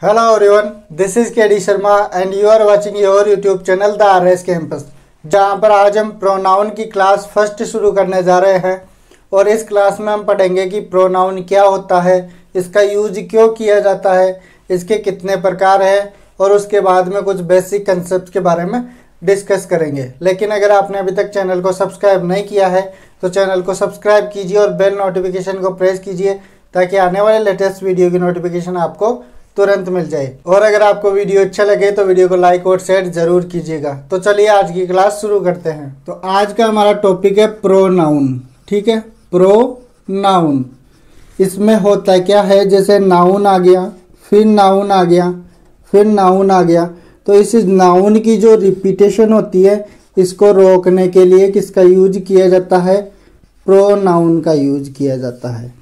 Hello everyone, this is KD Sharma and you are watching your YouTube channel The RS Campus, जहाँ पर आज हम pronoun की class first शुरू करने जा रहे हैं। और इस क्लास में हम पढ़ेंगे कि प्रोनाउन क्या होता है, इसका यूज क्यों किया जाता है, इसके कितने प्रकार हैं और उसके बाद में कुछ बेसिक कंसेप्ट के बारे में डिस्कस करेंगे। लेकिन अगर आपने अभी तक चैनल को सब्सक्राइब नहीं किया है तो चैनल को सब्सक्राइब कीजिए और बेल नोटिफिकेशन को प्रेस कीजिए ताकि आने वाले लेटेस्ट वीडियो की नोटिफिकेशन आपको तुरंत मिल जाए। और अगर आपको वीडियो अच्छा लगे तो वीडियो को लाइक और शेयर जरूर कीजिएगा। तो चलिए आज की क्लास शुरू करते हैं। तो आज का हमारा टॉपिक है प्रोनाउन। ठीक है, प्रोनाउन इसमें होता क्या है, जैसे नाउन आ गया, फिर नाउन आ गया, फिर नाउन आ गया, तो इस नाउन की जो रिपीटेशन होती है इसको रोकने के लिए किसका यूज किया जाता है, प्रोनाउन का यूज किया जाता है।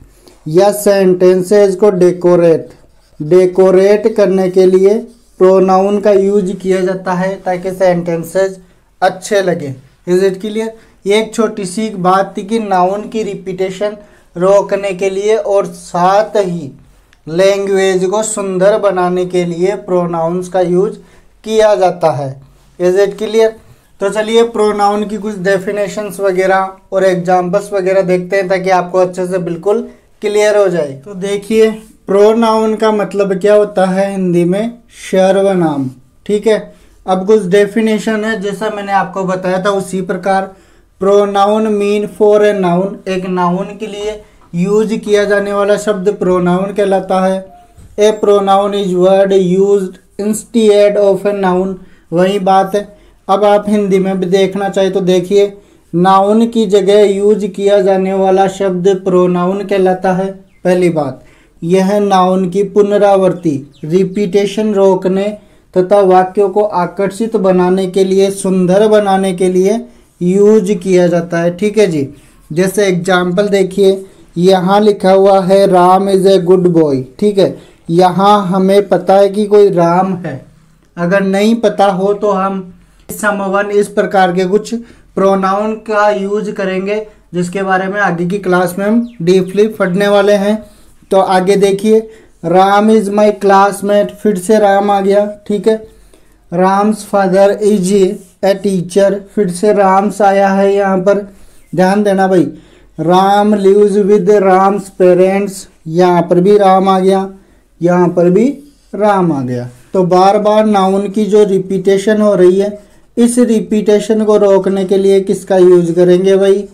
या सेंटेंसेस को डेकोरेट करने के लिए प्रोनाउन का यूज किया जाता है ताकि सेंटेंसेस अच्छे लगे। Is it clear? ये एक छोटी सी बात थी कि नाउन की रिपीटेशन रोकने के लिए और साथ ही लैंग्वेज को सुंदर बनाने के लिए प्रोनाउंस का यूज किया जाता है। Is it clear? तो चलिए प्रोनाउन की कुछ डेफिनेशंस वगैरह और एग्जांपल्स वगैरह देखते हैं ताकि आपको अच्छे से बिल्कुल क्लियर हो जाए। तो देखिए, प्रोनाउन का मतलब क्या होता है हिंदी में, सर्वनाम। ठीक है, अब कुछ डेफिनेशन है जैसा मैंने आपको बताया था उसी प्रकार। Pronoun mean for a noun, एक नाउन के लिए यूज किया जाने वाला शब्द प्रोनाउन कहलाता है। A pronoun is word used instead of a noun, वही बात है। अब आप हिंदी में भी देखना चाहे तो देखिए, नाउन की जगह यूज किया जाने वाला शब्द प्रोनाउन कहलाता है। पहली बात, यह नाउन की पुनरावृत्ति रिपीटेशन रोकने तथा वाक्यों को आकर्षित बनाने के लिए, सुंदर बनाने के लिए यूज किया जाता है। ठीक है जी, जैसे एग्जाम्पल देखिए, यहाँ लिखा हुआ है Ram is a good boy. ठीक है, यहाँ हमें पता है कि कोई राम है। अगर नहीं पता हो तो हम समवन इस प्रकार के कुछ प्रोनाउन का यूज करेंगे जिसके बारे में आगे की क्लास में हम डीपली पढ़ने वाले हैं। तो आगे देखिए, राम इज माई क्लासमेट, फिर से राम आ गया। ठीक है, Ram's father is a teacher, फिर से राम्स आया है यहाँ पर, ध्यान देना भाई। Ram lives with Ram's parents, यहाँ पर भी राम आ गया, यहाँ पर भी राम आ गया। तो बार बार नाउन की जो रिपीटेशन हो रही है, इस रिपीटेशन को रोकने के लिए किसका यूज करेंगे भाई,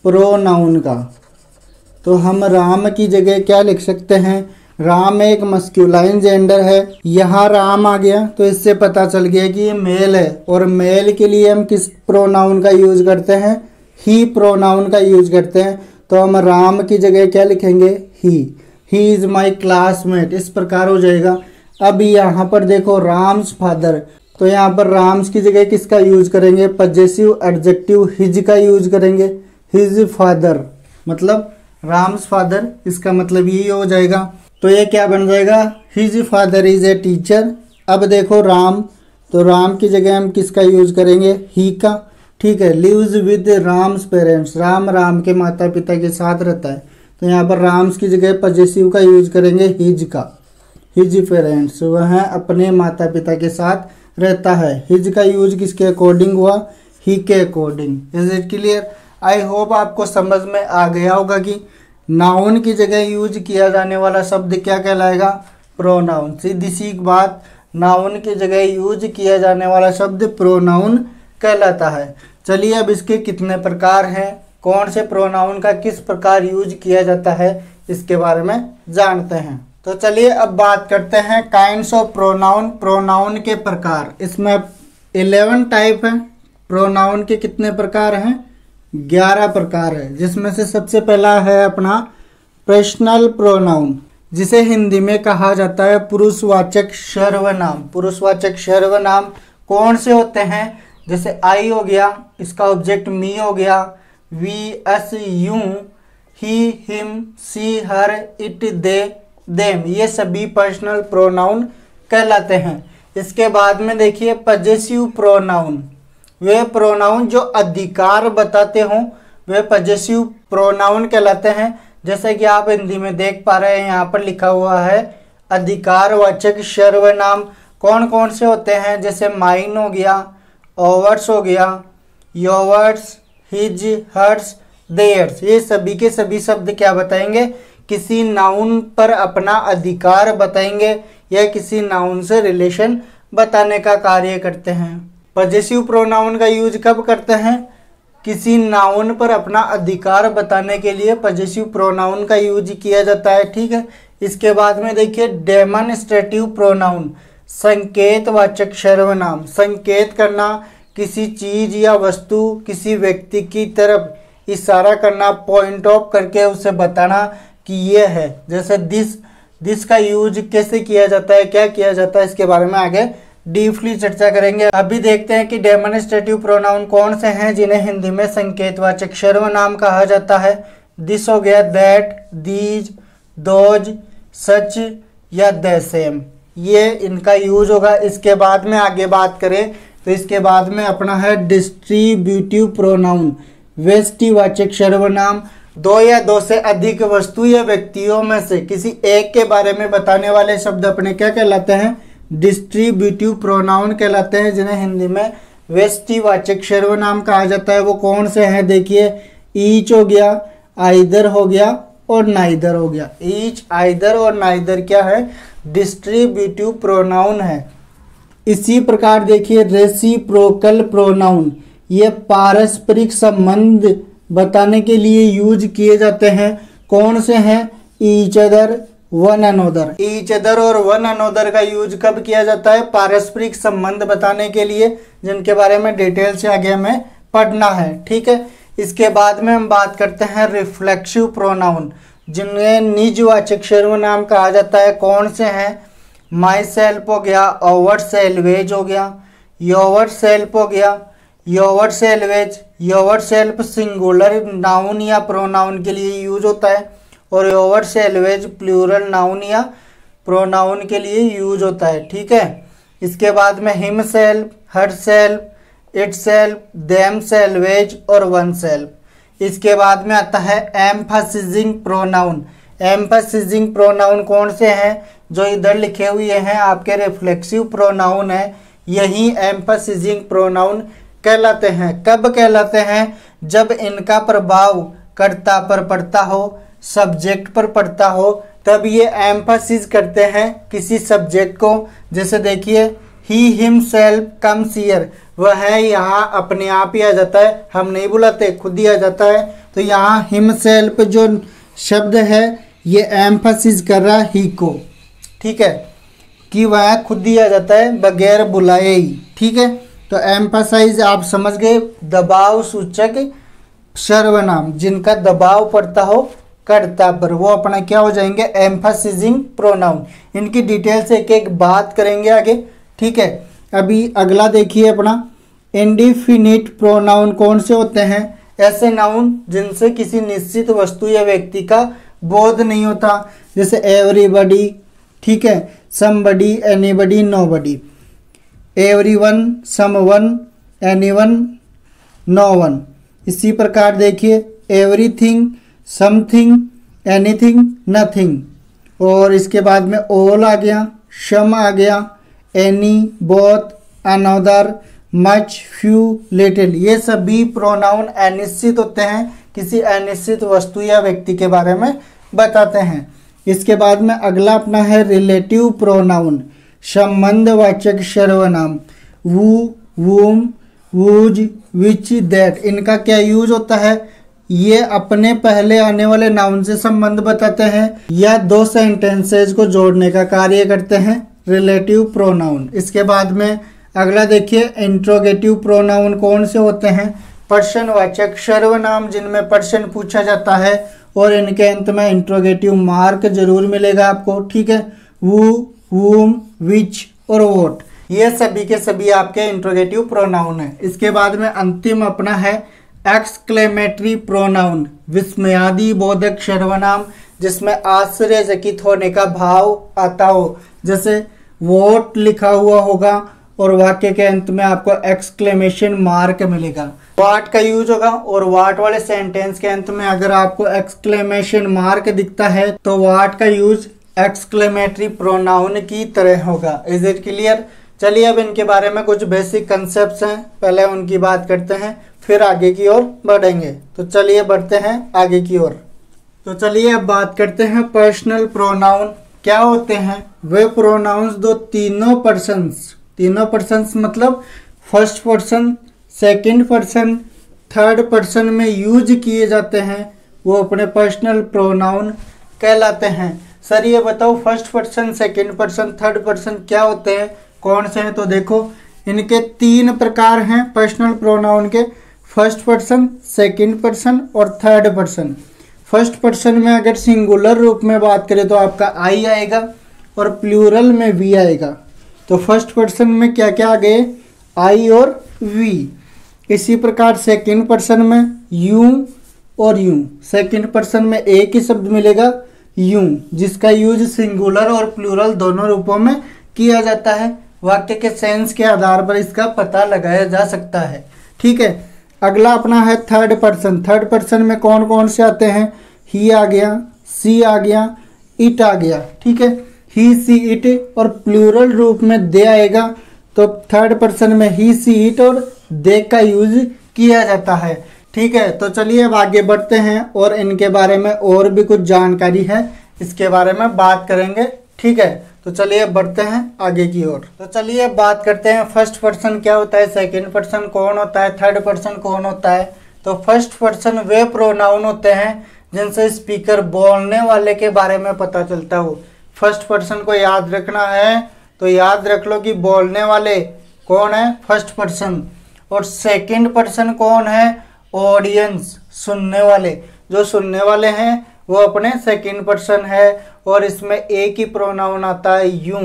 प्रोनाउन का। तो हम राम की जगह क्या लिख सकते हैं, राम एक मस्कुलाइन जेंडर है, यहाँ राम आ गया तो इससे पता चल गया कि ये मेल है। और मेल के लिए हम किस प्रोनाउन का यूज करते हैं, ही प्रोनाउन का यूज करते हैं। तो हम राम की जगह क्या लिखेंगे, ही इज माई क्लासमेट, इस प्रकार हो जाएगा। अब यहाँ पर देखो राम्स फादर, तो यहाँ पर राम्स की जगह किसका यूज करेंगे, पजेसिव एडजेक्टिव हिज का यूज करेंगे। हिज फादर मतलब राम्स फादर, इसका मतलब यही हो जाएगा। तो ये क्या बन जाएगा, his father is a teacher. अब देखो राम, तो राम की जगह हम किसका यूज करेंगे, ही का। ठीक है, lives with Ram's parents, Ram के माता पिता के साथ रहता है, तो यहाँ पर राम्स की जगह पजेसिव का यूज करेंगे, हिज का। हिज पेरेंट्स, वह अपने माता पिता के साथ रहता है। हिज का यूज किसके अकॉर्डिंग हुआ, ही के according. Is it clear? I hope आपको समझ में आ गया होगा कि नाउन की जगह यूज किया जाने वाला शब्द क्या कहलाएगा, प्रोनाउन। सीधी सी बात, नाउन की जगह यूज किया जाने वाला शब्द प्रोनाउन कहलाता है। चलिए अब इसके कितने प्रकार हैं, कौन से प्रोनाउन का किस प्रकार यूज किया जाता है, इसके बारे में जानते हैं। तो चलिए अब बात करते हैं काइंड्स ऑफ प्रोनाउन, प्रोनाउन के प्रकार। इसमें 11 टाइप है। प्रोनाउन के कितने प्रकार हैं, 11 प्रकार है, जिसमें से सबसे पहला है अपना पर्सनल प्रोनाउन, जिसे हिंदी में कहा जाता है पुरुषवाचक सर्वनाम। पुरुषवाचक सर्वनाम कौन से होते हैं, जैसे आई हो गया, इसका ऑब्जेक्ट मी हो गया, we us you, he him she her it they them, ये सभी पर्सनल प्रोनाउन कहलाते हैं। इसके बाद में देखिए पजेसिव प्रोनाउन, वे प्रोनाउन जो अधिकार बताते हों वे पजेसिव प्रोनाउन कहलाते हैं। जैसे कि आप हिंदी में देख पा रहे हैं, यहाँ पर लिखा हुआ है अधिकारवाचक सर्वनाम कौन कौन से होते हैं, जैसे माइन हो गया, ओवर्स हो गया, योवर्स, हिज, हर्स, देयर्स। ये सभी के सभी शब्द क्या बताएंगे, किसी नाउन पर अपना अधिकार बताएंगे या किसी नाउन से रिलेशन बताने का कार्य करते हैं। पजेसिव प्रोनाउन का यूज कब करते हैं, किसी नाउन पर अपना अधिकार बताने के लिए पजेसिव प्रोनाउन का यूज किया जाता है। ठीक है, इसके बाद में देखिए डेमोन्स्ट्रेटिव प्रोनाउन, संकेतवाचक सर्वनाम, संकेत करना, किसी चीज या वस्तु, किसी व्यक्ति की तरफ इशारा करना, पॉइंट ऑफ करके उसे बताना कि ये है। जैसे दिस का यूज कैसे किया जाता है, क्या किया जाता है, इसके बारे में आगे डीपली चर्चा करेंगे। अभी देखते हैं कि डेमोन्स्ट्रेटिव प्रोनाउन कौन से हैं जिन्हें हिंदी में संकेतवाचक सर्वनाम कहा जाता है। दिस हो गया, दैट, दीज, दोज, सच या द सेम, ये इनका यूज होगा। इसके बाद में आगे बात करें तो इसके बाद में अपना है डिस्ट्रीब्यूटिव प्रोनाउन, व्यष्टिवाचक सर्वनाम, दो या दो से अधिक वस्तु या व्यक्तियों में से किसी एक के बारे में बताने वाले शब्द अपने क्या कहलाते हैं, डिस्ट्रीब्यूटिव प्रोनाउन कहलाते हैं, जिन्हें हिंदी में व्यष्टिवाचक सर्वनाम कहा जाता है। वो कौन से हैं देखिए, ईच हो गया, आइदर हो गया और नाइदर हो गया। ईच, आइदर और नाइदर क्या है, डिस्ट्रीब्यूटिव प्रोनाउन है। इसी प्रकार देखिए रेसिप्रोकल प्रोनाउन, ये पारस्परिक संबंध बताने के लिए यूज किए जाते हैं। कौन से हैं, each other, one another. Each other और वन अनोदर का यूज कब किया जाता है, पारस्परिक संबंध बताने के लिए, जिनके बारे में डिटेल से आगे हमें पढ़ना है। ठीक है, इसके बाद में हम बात करते हैं रिफ्लेक्सिव प्रोनाउन, जिन्हें निजवाचक सर्वनाम कहा जाता है। कौन से हैं, माई सेल्फ हो गया, ओवर सेल्वेज हो गया, योवर सेल्फ हो गया, योवर सेल्वेज। योवर सेल्फ सिंगुलर नाउन या प्रोनाउन के लिए यूज होता है और योवर सेल्वेज प्लूरल नाउन या प्रोनाउन के लिए यूज होता है। ठीक है, इसके बाद में him self, her self, it self, them salvage और वन सेल्फ। इसके बाद में आता है एम्फासिजिंग प्रोनाउन। एम्फासिजिंग प्रोनाउन कौन से हैं, जो इधर लिखे हुए हैं आपके रिफ्लेक्सिव प्रोनाउन है, यही एम्फासिजिंग प्रोनाउन कहलाते हैं। कब कहलाते हैं, जब इनका प्रभाव कर्ता पर पड़ता हो, सब्जेक्ट पर पड़ता हो, तब ये एम्फासिस करते हैं किसी सब्जेक्ट को। जैसे देखिए ही हिमसेल्फ कम्स हियर, वह है यहाँ अपने आप ही आ जाता है, हम नहीं बुलाते, खुद ही आ जाता है। तो यहाँ हिमसेल्फ जो शब्द है ये एम्फासिस कर रहा है ही को, ठीक है, कि वह खुद ही आ जाता है बगैर बुलाए ही। ठीक है, तो एम्फासाइज आप समझ गए, दबाव सूचक सर्वनाम जिनका दबाव पड़ता हो कर्ता पर, वो अपना क्या हो जाएंगे, एम्फासिजिंग प्रोनाउन। इनकी डिटेल से एक एक बात करेंगे आगे। ठीक है, अभी अगला देखिए अपना इंडिफिनिट प्रोनाउन कौन से होते हैं, ऐसे नाउन जिनसे किसी निश्चित वस्तु या व्यक्ति का बोध नहीं होता। जैसे एवरीबडी, ठीक है, somebody, anybody, nobody, everyone, someone, anyone, known. इसी प्रकार देखिए एवरीथिंग, समथिंग, एनीथिंग, नथिंग। और इसके बाद में ऑल आ गया, सम आ गया, any, both, another, much, few, little. ये सभी प्रोनाउन अनिश्चित होते हैं, किसी अनिश्चित वस्तु या व्यक्ति के बारे में बताते हैं। इसके बाद में अगला अपना है रिलेटिव प्रोनाउन, संबंधवाचक सर्वनाम, वू, वूम, वूज, विच, दैट। इनका क्या यूज होता है, ये अपने पहले आने वाले नाउन से संबंध बताते हैं या दो सेंटेंसेस को जोड़ने का कार्य करते हैं, रिलेटिव प्रोनाउन। इसके बाद में अगला देखिए इंट्रोगेटिव प्रोनाउन कौन से होते हैं, प्रश्नवाचक सर्वनाम जिनमें प्रश्न पूछा जाता है और इनके अंत में इंट्रोगेटिव मार्क जरूर मिलेगा आपको। ठीक है, वू, वूम, विच और वोट, ये सभी के सभी आपके इंट्रोगेटिव प्रोनाउन है। इसके बाद में अंतिम अपना है एक्सक्लेमेटरी प्रोनाउन, विस्मयादि बोधक सर्वनाम जिसमें आश्चर्यचकित होने का भाव आता हो। जैसे वोट लिखा हुआ होगा और वाक्य के अंत में आपको एक्सक्लेमेशन मार्क मिलेगा, वाट का यूज होगा। और वाट वाले सेंटेंस के अंत में अगर आपको एक्सक्लेमेशन मार्क दिखता है तो वाट का यूज एक्सक्लेमेटरी प्रोनाउन की तरह होगा। Is it clear? चलिए अब इनके बारे में कुछ बेसिक कंसेप्ट्स हैं, पहले उनकी बात करते हैं, फिर आगे की ओर बढ़ेंगे। तो चलिए बढ़ते हैं आगे की ओर। तो चलिए अब बात करते हैं पर्सनल प्रोनाउन क्या होते हैं। वे प्रोनाउंस दो तीनों पर्सन्स मतलब first person, second person, third person में यूज किए जाते हैं, वो अपने पर्सनल प्रोनाउन कहलाते हैं। सर ये बताओ first person, second person, third person क्या होते हैं, कौन से हैं? तो देखो इनके 3 प्रकार हैं पर्सनल प्रोनाउन के, फर्स्ट पर्सन, सेकंड पर्सन और थर्ड पर्सन। फर्स्ट पर्सन में अगर सिंगुलर रूप में बात करें तो आपका आई आएगा और प्लूरल में वी आएगा। तो फर्स्ट पर्सन में क्या क्या आ गए? आई और वी। इसी प्रकार सेकंड पर्सन में यू और यू। सेकंड पर्सन में एक ही शब्द मिलेगा यू, जिसका यूज सिंगुलर और प्लूरल दोनों रूपों में किया जाता है। वाक्य के सेंस के आधार पर इसका पता लगाया जा सकता है। ठीक है, अगला अपना है थर्ड पर्सन। थर्ड पर्सन में कौन कौन से आते हैं? ही आ गया, सी आ गया, इट आ गया। ठीक है, ही, सी, इट और प्लूरल रूप में दे आएगा। तो थर्ड पर्सन में ही, सी, इट और दे का यूज किया जाता है। ठीक है, तो चलिए अब आगे बढ़ते हैं और इनके बारे में और भी कुछ जानकारी है, इसके बारे में बात करेंगे। ठीक है, तो चलिए बढ़ते हैं आगे की ओर। तो चलिए अब बात करते हैं फर्स्ट पर्सन क्या होता है, सेकंड पर्सन कौन होता है, थर्ड पर्सन कौन होता है। तो फर्स्ट पर्सन वे प्रोनाउन होते हैं जिनसे स्पीकर बोलने वाले के बारे में पता चलता हो। फर्स्ट पर्सन को याद रखना है तो याद रख लो कि बोलने वाले कौन है? First person. और सेकंड पर्सन कौन है? ऑडियंस, सुनने वाले। जो सुनने वाले हैं वो अपने सेकंड पर्सन है और इसमें एक ही प्रोनाउन आता है यू,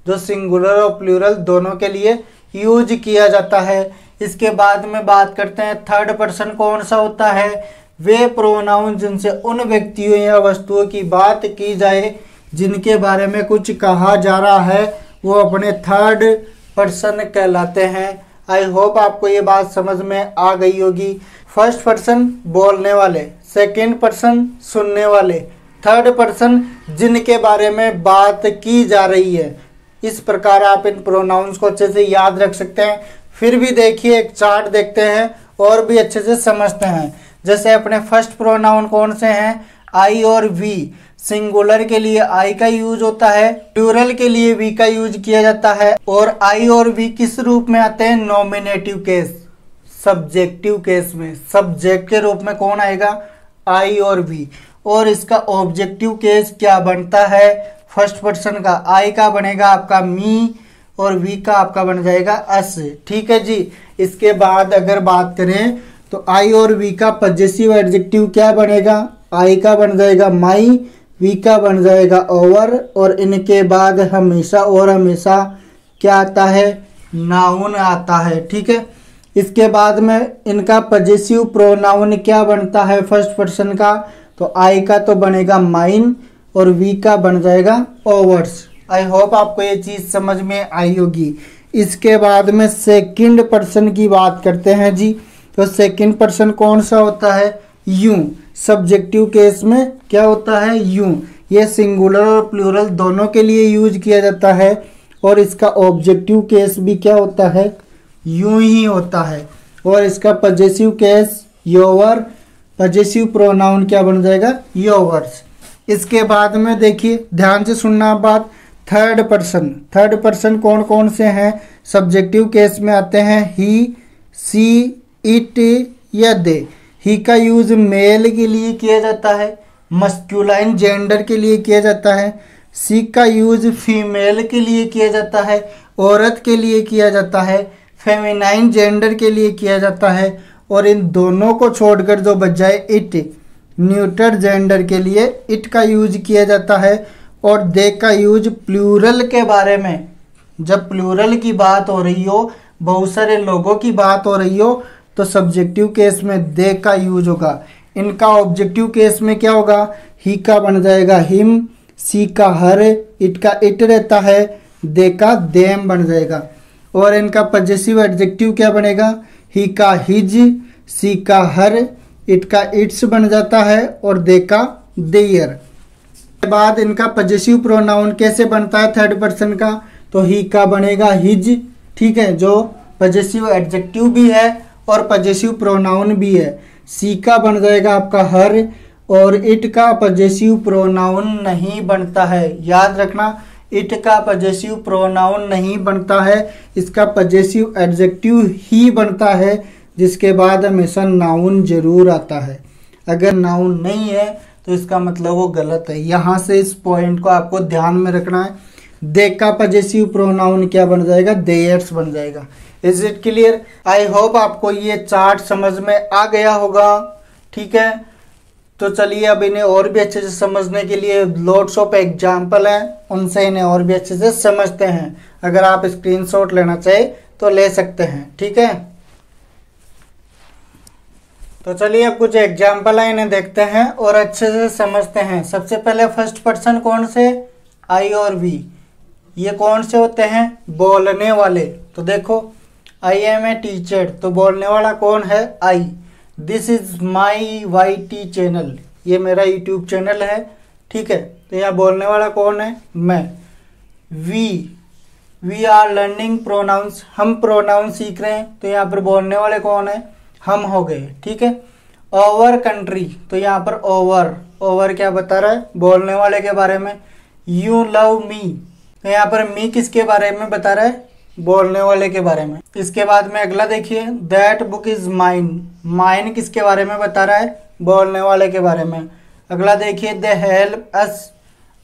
जो सिंगुलर और प्लूरल दोनों के लिए यूज किया जाता है। इसके बाद में बात करते हैं थर्ड पर्सन कौन सा होता है। वे प्रोनाउन जिनसे उन व्यक्तियों या वस्तुओं की बात की जाए जिनके बारे में कुछ कहा जा रहा है, वो अपने थर्ड पर्सन कहलाते हैं। आई होप आपको ये बात समझ में आ गई होगी। फर्स्ट पर्सन बोलने वाले, सेकंड पर्सन सुनने वाले, थर्ड पर्सन जिनके बारे में बात की जा रही है। इस प्रकार आप इन प्रोनाउंस को अच्छे से याद रख सकते हैं। फिर भी देखिए एक चार्ट देखते हैं और भी अच्छे से समझते हैं। जैसे अपने फर्स्ट प्रोनाउन कौन से हैं? आई और वी। सिंगुलर के लिए आई का यूज होता है, प्लूरल के लिए वी का यूज किया जाता है। और आई और वी किस रूप में आते हैं? नॉमिनेटिव केस, सब्जेक्टिव केस में। सब्जेक्ट के रूप में कौन आएगा? आई और वी। और इसका ऑब्जेक्टिव केस क्या बनता है? फर्स्ट पर्सन का आई का बनेगा आपका मी और वी का आपका बन जाएगा अस। ठीक है जी। इसके बाद अगर बात करें तो आई और वी का पजेसिव एडजेक्टिव क्या बनेगा? आई का बन जाएगा माई, वी का बन जाएगा ओवर और इनके बाद हमेशा और हमेशा क्या आता है? नाउन आता है। ठीक है, इसके बाद में इनका पजेसिव प्रोनाउन क्या बनता है फर्स्ट पर्सन का? तो आई का तो बनेगा माइन और वी का बन जाएगा ओवर्स। आई होप आपको ये चीज़ समझ में आई होगी। इसके बाद में सेकंड पर्सन की बात करते हैं जी। तो सेकंड पर्सन कौन सा होता है? यू। सब्जेक्टिव केस में क्या होता है? यू। ये सिंगुलर और प्लूरल दोनों के लिए यूज किया जाता है और इसका ऑब्जेक्टिव केस भी क्या होता है? यू ही होता है। और इसका पजेसिव केस योवर, पजेसिव प्रोनाउन क्या बन जाएगा? योवर्स। इसके बाद में देखिए ध्यान से सुनना बात, थर्ड पर्सन। थर्ड पर्सन कौन कौन से हैं? सब्जेक्टिव केस में आते हैं ही, सी, इट या दे। ही का यूज मेल के लिए किया जाता है, मस्कुलाइन जेंडर के लिए किया जाता है। सी का यूज फीमेल के लिए किया जाता है, औरत के लिए किया जाता है, फेमिनाइन जेंडर के लिए किया जाता है। और इन दोनों को छोड़कर जो बच जाए इट, न्यूटर जेंडर के लिए इट का यूज किया जाता है। और दे का यूज प्लूरल के बारे में, जब प्लूरल की बात हो रही हो, बहुत सारे लोगों की बात हो रही हो, तो सब्जेक्टिव केस में दे का यूज होगा। इनका ऑब्जेक्टिव केस में क्या होगा? ही का बन जाएगा हिम, सी का हर, इट का इट रहता है, दे का देम बन जाएगा। और इनका पजेसिव एडजेक्टिव क्या बनेगा? ही का हिज, सी का हर, इट का इट्स बन जाता है और दे का देयर। के बाद इनका पजेसिव प्रोनाउन कैसे बनता है थर्ड पर्सन का, तो ही का बनेगा हिज, ठीक है, जो पजेसिव एडजेक्टिव भी है और पजेसिव प्रोनाउन भी है। सी का बन जाएगा आपका हर, और इट का पजेसिव प्रोनाउन नहीं बनता है। याद रखना, इट का पजेसिव प्रोनाउन नहीं बनता है, इसका पजेसिव एडजेक्टिव ही बनता है, जिसके बाद हमेशा नाउन जरूर आता है। अगर नाउन नहीं है तो इसका मतलब वो गलत है। यहाँ से इस पॉइंट को आपको ध्यान में रखना है। दे का पजेसिव प्रोनाउन क्या बन जाएगा, देयर्स बन जाएगा। Is it clear? I hope आपको ये चार्ट समझ में आ गया होगा, ठीक है। तो चलिए अब इन्हें और भी अच्छे से समझने के लिए लॉट्स ऑफ एग्जाम्पल हैं, उनसे इन्हें और भी अच्छे से समझते हैं। अगर आप स्क्रीनशॉट लेना चाहे तो ले सकते हैं, ठीक है। तो चलिए अब कुछ एग्जाम्पल है, इन्हें देखते हैं और अच्छे से समझते हैं। सबसे पहले फर्स्ट पर्सन कौन से, आई और वी, ये कौन से होते हैं, बोलने वाले। तो देखो, आई एम ए टीचर, तो बोलने वाला कौन है, I. This is my Y T channel, ये मेरा यूट्यूब चैनल है, ठीक है। तो यहाँ बोलने वाला कौन है, मैं। वी आर लर्निंग प्रोनाउंस, हम प्रोनाउन सीख रहे हैं, तो यहाँ पर बोलने वाले कौन है, हम हो गए, ठीक है। ओवर कंट्री, तो यहाँ पर ओवर क्या बता रहा है, बोलने वाले के बारे में। यू लव मी, तो यहाँ पर मी किसके बारे में बता रहा है, बोलने वाले के बारे में। इसके बाद में अगला देखिए, दैट बुक इज माइन किसके बारे में बता रहा है, बोलने वाले के बारे में। अगला देखिए, दे हेल्प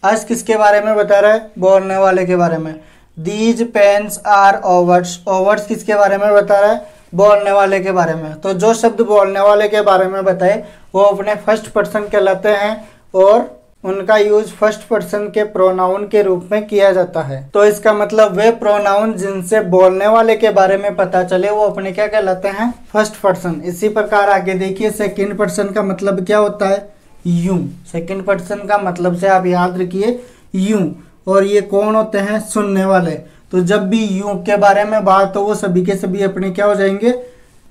अस किसके बारे में बता रहा है, बोलने वाले के बारे में। दीज पेन्स आर ओवर्स किसके बारे में बता रहा है, बोलने वाले के बारे में। तो जो शब्द बोलने वाले के बारे में बताए वो अपने फर्स्ट पर्सन कहलाते हैं और उनका यूज फर्स्ट पर्सन के प्रोनाउन के रूप में किया जाता है। तो इसका मतलब वे प्रोनाउन जिनसे बोलने वाले के बारे में पता चले वो अपने क्या कहलाते हैं, फर्स्ट पर्सन। इसी प्रकार आगे देखिए, सेकंड पर्सन का मतलब क्या होता है, यू। सेकंड पर्सन का मतलब से आप याद रखिए यू, और ये कौन होते हैं, सुनने वाले। तो जब भी यू के बारे में बात हो वो सभी के सभी अपने क्या हो जाएंगे,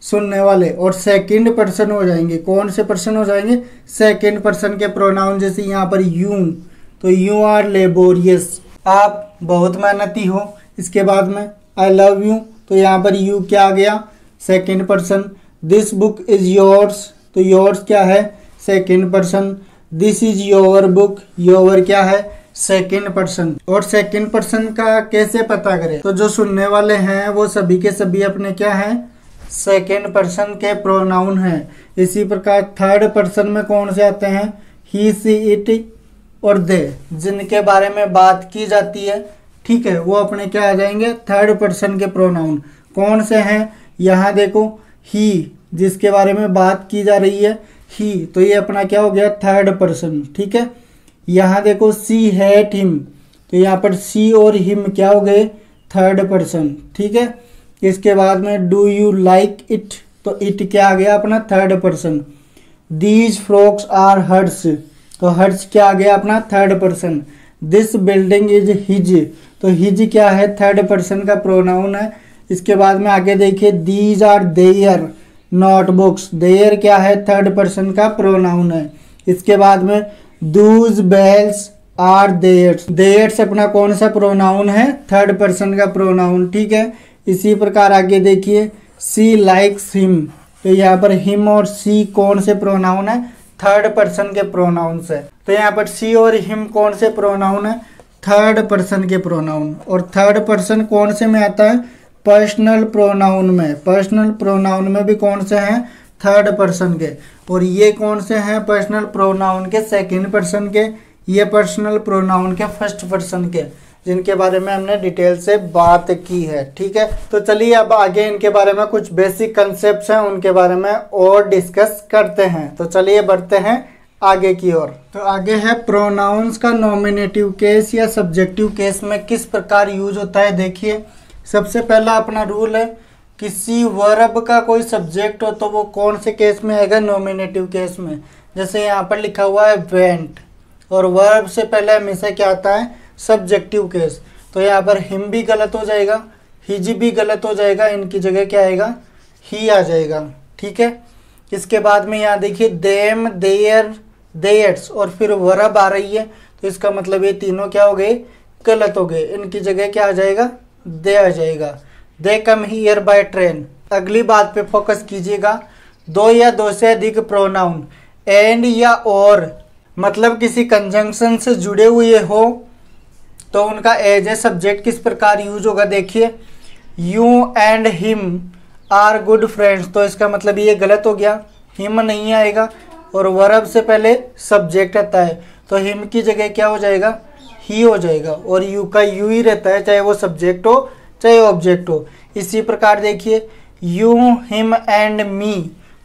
सुनने वाले, और सेकंड पर्सन हो जाएंगे। कौन से पर्सन हो जाएंगे, सेकंड पर्सन के प्रोनाउन। जैसे यहाँ पर यू, तो यू आर लेबोरियस, आप बहुत मेहनती हो। इसके बाद में आई लव यू, तो यहाँ पर यू क्या आ गया, second person. This book is yours, तो योर्स क्या है, second person. This is your book, your क्या है, सेकंड पर्सन। और सेकंड पर्सन का कैसे पता करें, तो जो सुनने वाले हैं वो सभी के सभी अपने क्या हैं, सेकंड पर्सन के प्रोनाउन हैं। इसी प्रकार थर्ड पर्सन में कौन से आते हैं, ही सी इट और दे, जिनके बारे में बात की जाती है, ठीक है, वो अपने क्या आ जाएंगे, थर्ड पर्सन के प्रोनाउन। कौन से हैं, यहाँ देखो, ही जिसके बारे में बात की जा रही है, ही, तो ये अपना क्या हो गया, थर्ड पर्सन, ठीक है। यहाँ देखो, सी हेट हिम, तो यहाँ पर सी और हिम क्या हो गए, थर्ड पर्सन, ठीक है। इसके बाद में डू यू लाइक इट, तो इट क्या आ गया अपना, third person. These frocks are hers, तो हर्स क्या आ गया अपना, third person. This building is his, तो हिज क्या है, थर्ड पर्सन का प्रोनाउन है। इसके बाद में आगे देखिए, these are their notebooks, their क्या है, थर्ड पर्सन का प्रोनाउन है। इसके बाद में those bells are theirs, theirs अपना कौन सा प्रोनाउन है, थर्ड पर्सन का प्रोनाउन, ठीक है। इसी प्रकार आगे देखिए, सी लाइक्स हिम, तो यहाँ पर हिम और सी कौन से प्रोनाउन है, थर्ड पर्सन के प्रोनाउन है। तो यहाँ पर सी और हिम कौन से प्रोनाउन है, थर्ड पर्सन के प्रोनाउन। और थर्ड पर्सन कौन से में आता है, पर्सनल प्रोनाउन में। पर्सनल प्रोनाउन में भी कौन से हैं, थर्ड पर्सन के। और ये कौन से हैं, पर्सनल प्रोनाउन के सेकंड पर्सन के, ये पर्सनल प्रोनाउन के फर्स्ट पर्सन के, जिनके बारे में हमने डिटेल से बात की है, ठीक है। तो चलिए अब आगे इनके बारे में कुछ बेसिक कंसेप्ट्स हैं, उनके बारे में और डिस्कस करते हैं। तो चलिए बढ़ते हैं आगे की ओर। तो आगे है प्रोनाउंस का नॉमिनेटिव केस या सब्जेक्टिव केस में किस प्रकार यूज होता है। देखिए, सबसे पहला अपना रूल है, किसी वर्ब का कोई सब्जेक्ट हो तो वो कौन से केस में आएगा, नॉमिनेटिव केस में। जैसे यहाँ पर लिखा हुआ है वेंट, और वर्ब से पहले हमेशा क्या आता है, सब्जेक्टिव केस। तो यहाँ पर हिम भी गलत हो जाएगा, हिज भी गलत हो जाएगा, इनकी जगह क्या आएगा, ही आ जाएगा, ठीक है। इसके बाद में यहाँ देखिए, देम देयर देयर्स, और फिर वर्ब आ रही है तो इसका मतलब ये तीनों क्या हो गए, गलत हो गए। इनकी जगह क्या आ जाएगा, दे आ जाएगा। दे कम हियर बाय ट्रेन। अगली बात पे फोकस कीजिएगा। दो या दो से अधिक प्रोनाउन एंड या और मतलब किसी कंजंक्शन से जुड़े हुए हो तो उनका एज ए सब्जेक्ट किस प्रकार यूज होगा। देखिए, you and him are good friends, तो इसका मतलब ये गलत हो गया, हिम नहीं आएगा और वर्ब से पहले सब्जेक्ट आता है तो हिम की जगह क्या हो जाएगा, ही हो जाएगा। और यू का यू ही रहता है, चाहे वो सब्जेक्ट हो चाहे ऑब्जेक्ट हो। इसी प्रकार देखिए, यू हिम एंड मी,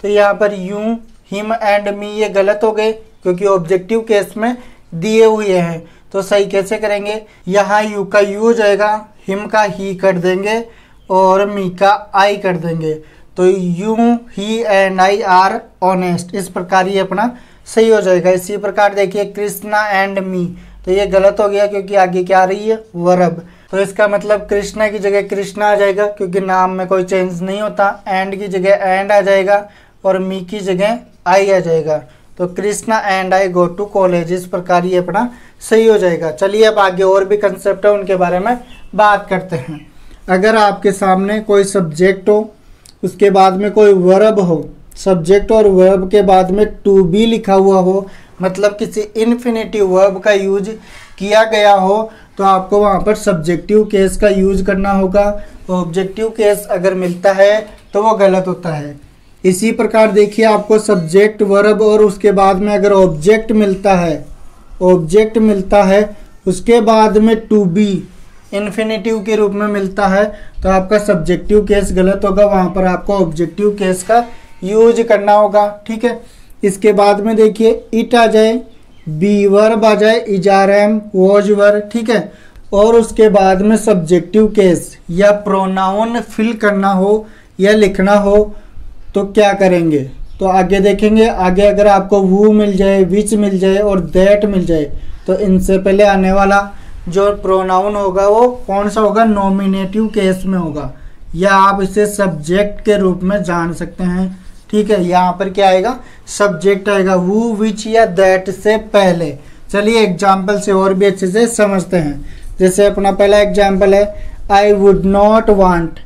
तो यहाँ पर यू हिम एंड मी ये गलत हो गए क्योंकि ऑब्जेक्टिव केस में दिए हुए हैं। तो सही कैसे करेंगे, यहाँ यू का यू हो जाएगा, हिम का ही कर देंगे और मी का आई कर देंगे। तो you he and I R honest, इस प्रकार ये अपना सही हो जाएगा। इसी प्रकार देखिए, कृष्णा एंड मी, तो ये गलत हो गया क्योंकि आगे क्या आ रही है, वर्ब। तो इसका मतलब कृष्णा की जगह कृष्णा आ जाएगा क्योंकि नाम में कोई चेंज नहीं होता। एंड की जगह एंड आ जाएगा और मी की जगह आई आ जाएगा। तो Krishna and I go to college, इस प्रकार ये अपना सही हो जाएगा। चलिए अब आगे और भी कंसेप्ट है उनके बारे में बात करते हैं। अगर आपके सामने कोई सब्जेक्ट हो, उसके बाद में कोई वर्ब हो, सब्जेक्ट और वर्ब के बाद में टू बी लिखा हुआ हो, मतलब किसी इन्फिनेटिव वर्ब का यूज किया गया हो, तो आपको वहाँ पर सब्जेक्टिव केस का यूज करना होगा। ऑब्जेक्टिव केस अगर मिलता है तो वो गलत होता है। इसी प्रकार देखिए, आपको सब्जेक्ट वर्ब और उसके बाद में अगर ऑब्जेक्ट मिलता है उसके बाद में टू बी इन्फिनेटिव के रूप में मिलता है तो आपका सब्जेक्टिव केस गलत होगा, वहाँ पर आपको ऑब्जेक्टिव केस का यूज करना होगा। ठीक है, इसके बाद में देखिए, इट आ जाए, बी वर्ब आ जाए, is are am was were, ठीक है, और उसके बाद में सब्जेक्टिव केस या प्रोनाउन फिल करना हो या लिखना हो तो क्या करेंगे, तो आगे देखेंगे। आगे अगर आपको वो मिल जाए, विच मिल जाए और दैट मिल जाए तो इनसे पहले आने वाला जो प्रोनाउन होगा वो कौन सा होगा, नॉमिनेटिव केस में होगा, या आप इसे सब्जेक्ट के रूप में जान सकते हैं। ठीक है, यहाँ पर क्या आएगा, सब्जेक्ट आएगा, वो विच या दैट से पहले। चलिए एग्जाम्पल से और भी अच्छे से समझते हैं। जैसे अपना पहला एग्जाम्पल है, आई वुड नॉट वांट,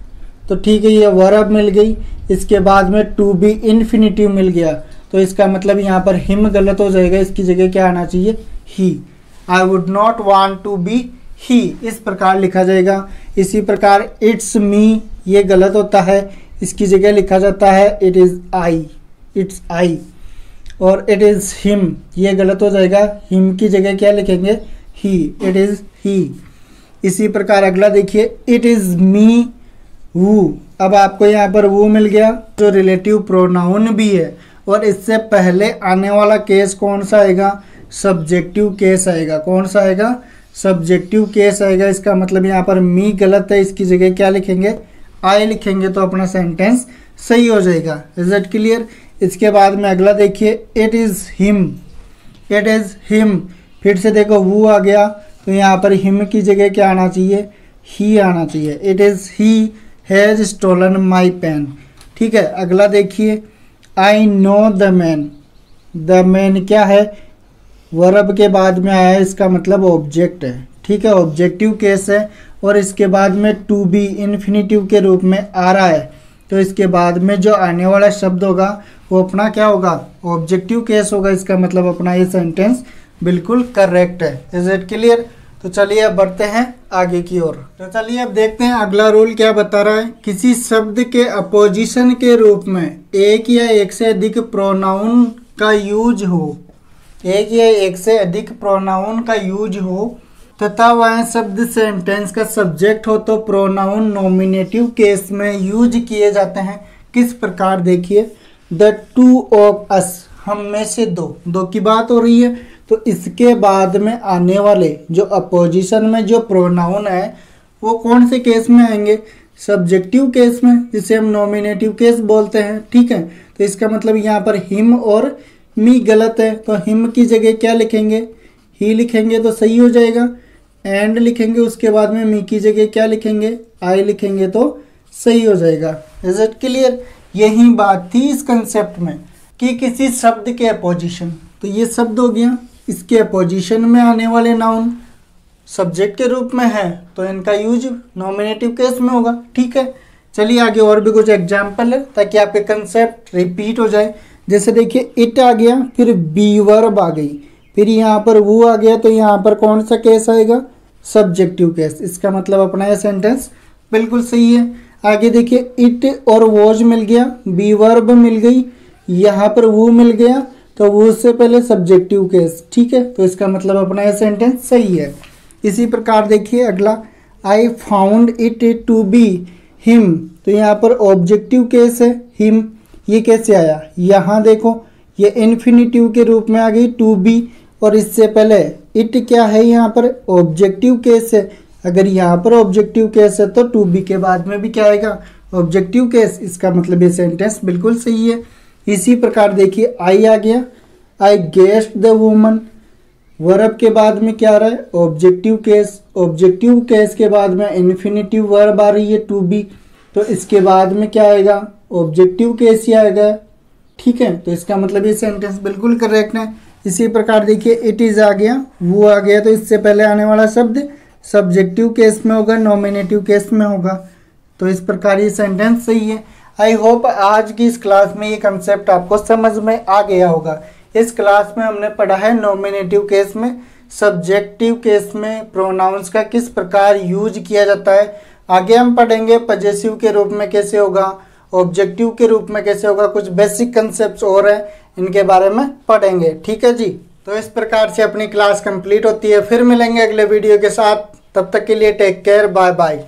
तो ठीक है, ये वर्ब मिल गई, इसके बाद में टू बी इन्फिनिटिव मिल गया, तो इसका मतलब यहाँ पर हिम गलत हो जाएगा, इसकी जगह क्या आना चाहिए, he. I would not want to be he, इस प्रकार लिखा जाएगा। इसी प्रकार इट्स मी, ये गलत होता है, इसकी जगह लिखा जाता है it is I, it's I. और इट इज़ हिम, ये गलत हो जाएगा, हिम की जगह क्या लिखेंगे, ही, इट इज़ ही। इसी प्रकार अगला देखिए, इट इज़ मी वो, अब आपको यहाँ पर वो मिल गया जो रिलेटिव प्रोनाउन भी है, और इससे पहले आने वाला केस कौन सा आएगा, सब्जेक्टिव केस आएगा। कौन सा आएगा, सब्जेक्टिव केस आएगा। इसका मतलब यहाँ पर मी गलत है, इसकी जगह क्या लिखेंगे, आई लिखेंगे, तो अपना सेंटेंस सही हो जाएगा। Is it clear. इसके बाद में अगला देखिए, it is him, it is him, फिर से देखो वो आ गया, तो यहाँ पर हिम की जगह क्या आना चाहिए, ही आना चाहिए। It is he has stolen my pen. ठीक है, अगला देखिए, I know the man, the man क्या है, वर्ब के बाद में आया है, इसका मतलब ऑब्जेक्ट है। ठीक है, ऑब्जेक्टिव केस है, और इसके बाद में टू बी इन्फिनिटिव के रूप में आ रहा है, तो इसके बाद में जो आने वाला शब्द होगा वो अपना क्या होगा, ऑब्जेक्टिव केस होगा। इसका मतलब अपना ये सेंटेंस बिल्कुल करेक्ट है। Is it clear. तो चलिए अब बढ़ते हैं आगे की ओर। तो चलिए अब देखते हैं अगला रूल क्या बता रहा है। किसी शब्द के अपोजिशन के रूप में एक या एक से अधिक प्रोनाउन का यूज हो, एक या एक से अधिक प्रोनाउन का यूज हो तथा वह शब्द सेंटेंस का सब्जेक्ट हो तो प्रोनाउन नॉमिनेटिव केस में यूज किए जाते हैं। किस प्रकार, देखिए, द टू ऑफ अस, हम में से दो की बात हो रही है, तो इसके बाद में आने वाले जो अपोजिशन में जो प्रोनाउन है वो कौन से केस में आएंगे, सब्जेक्टिव केस में, जिसे हम नॉमिनेटिव केस बोलते हैं। ठीक है, तो इसका मतलब यहाँ पर हिम और मी गलत है, तो हिम की जगह क्या लिखेंगे, ही लिखेंगे तो सही हो जाएगा। एंड लिखेंगे, उसके बाद में मी की जगह क्या लिखेंगे, आई लिखेंगे तो सही हो जाएगा। Is it clear. यही बात थी इस कंसेप्ट में कि किसी शब्द के अपोजिशन, तो ये शब्द हो गया, इसके अपोजिशन में आने वाले नाउन सब्जेक्ट के रूप में है तो इनका यूज नॉमिनेटिव केस में होगा। ठीक है, चलिए आगे और भी कुछ एग्जाम्पल है ताकि आपके कंसेप्ट रिपीट हो जाए। जैसे देखिए इट आ गया, फिर बी वर्ब आ गई, फिर यहाँ पर वो आ गया, तो यहाँ पर कौन सा केस आएगा? Subjective case. इसका मतलब अपना यह सेंटेंस बिल्कुल सही है। आगे देखिए इट और वॉज मिल गया, बी वर्ब मिल गई, यहाँ पर वो मिल गया, तो वो से पहले सब्जेक्टिव केस। ठीक है, तो इसका मतलब अपना यह सेंटेंस सही है। इसी प्रकार देखिए अगला, I found it to be him, तो यहाँ पर ऑब्जेक्टिव केस है हिम, ये कैसे आया? यहाँ देखो ये इन्फिनिटिव के रूप में आ गई टू बी, और इससे पहले इट क्या है? यहाँ पर ऑब्जेक्टिव केस है। अगर यहाँ पर ऑब्जेक्टिव केस है तो टू बी के बाद में भी क्या आएगा? Objective case. इसका मतलब ये सेंटेंस बिल्कुल सही है। इसी प्रकार देखिए आई आ गया, आई गेस्ड द वुमन, वर्ब के बाद में क्या आ रहा है? Objective case. ऑब्जेक्टिव केस के बाद में इन्फिनिटिव वर्ब आ रही है टू बी, तो इसके बाद में क्या आएगा? ऑब्जेक्टिव केस ही आएगा। ठीक है, तो इसका मतलब ये सेंटेंस बिल्कुल करेक्ट है। इसी प्रकार देखिए इट इज आ गया, वो आ गया, तो इससे पहले आने वाला शब्द सब्जेक्टिव केस में होगा, नॉमिनेटिव केस में होगा। तो इस प्रकार ये सेंटेंस सही है। आई होप आज की इस क्लास में ये कंसेप्ट आपको समझ में आ गया होगा। इस क्लास में हमने पढ़ा है नॉमिनेटिव केस में, सब्जेक्टिव केस में प्रोनाउंस का किस प्रकार यूज किया जाता है। आगे हम पढ़ेंगे पजेसिव के रूप में कैसे होगा, ऑब्जेक्टिव के रूप में कैसे होगा, कुछ बेसिक कंसेप्ट्स और हैं इनके बारे में पढ़ेंगे। ठीक है जी, तो इस प्रकार से अपनी क्लास कंप्लीट होती है। फिर मिलेंगे अगले वीडियो के साथ, तब तक के लिए टेक केयर, बाय बाय।